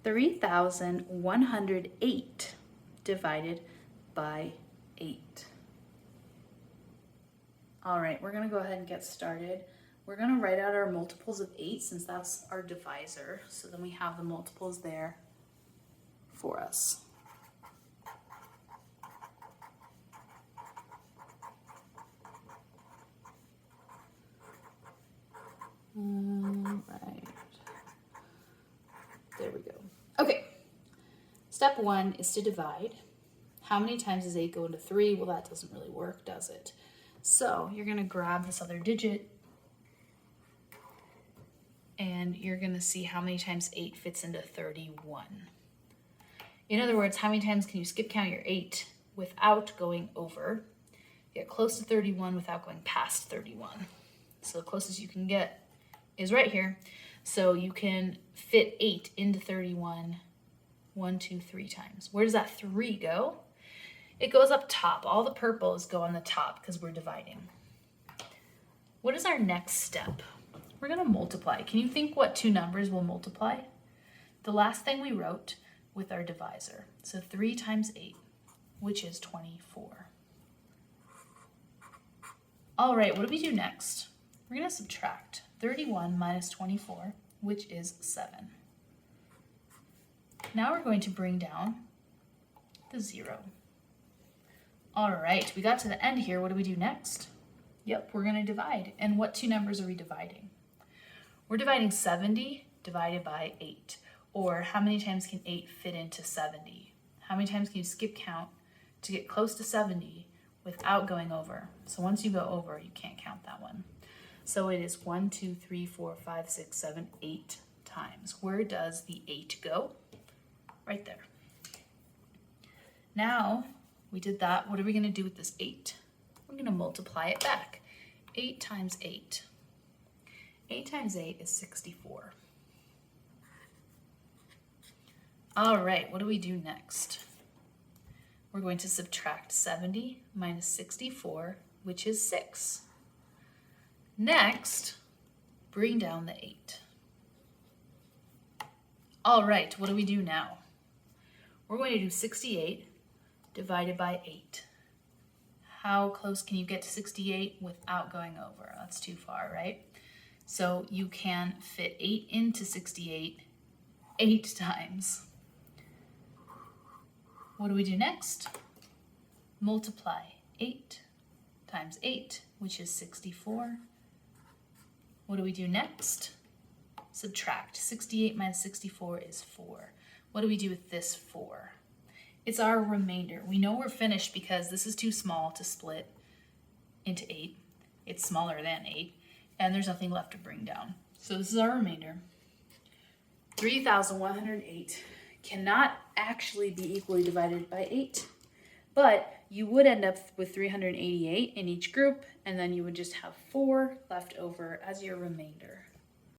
3,108 divided by 8. All right, we're gonna go ahead and get started. We're gonna write out our multiples of 8 since that's our divisor. So then we have the multiples there for us. Right. There we go. Okay. Step 1 is to divide. How many times does 8 go into 3? Well, that doesn't really work, does it? So you're going to grab this other digit and you're going to see how many times 8 fits into 31. In other words, how many times can you skip count your 8 without going over? Get close to 31 without going past 31. So the closest you can get is right here. So you can fit 8 into 31 1, 2, 3 times. Where does that 3 go? It goes up top. All the purples go on the top because we're dividing. What is our next step? We're going to multiply. Can you think what two numbers will multiply? The last thing we wrote with our divisor. So 3 times 8, which is 24. All right, what do we do next? We're going to subtract 31 minus 24, which is 7. Now we're going to bring down the 0. All right, we got to the end here. What do we do next? Yep, we're going to divide. And what two numbers are we dividing? We're dividing 70 divided by 8. Or how many times can 8 fit into 70? How many times can you skip count to get close to 70 without going over? So once you go over, you can't count that one. So it is 1, 2, 3, 4, 5, 6, 7, 8 times. Where does the 8 go? Right there. Now we did that. What are we going to do with this 8? We're going to multiply it back. 8 times 8. 8 times 8 is 64. All right, what do we do next? We're going to subtract 70 minus 64, which is 6. Next, bring down the 8. All right, what do we do now? We're going to do 68 divided by 8. How close can you get to 68 without going over? That's too far, right? So you can fit 8 into 68 8 times. What do we do next? Multiply 8 times 8, which is 64. What do we do next? Subtract. 68 minus 64 is 4. What do we do with this 4? It's our remainder. We know we're finished because this is too small to split into 8. It's smaller than 8, and there's nothing left to bring down. So this is our remainder. 3,108 cannot actually be equally divided by 8, but you would end up with 388 in each group, and then you would just have 4 left over as your remainder.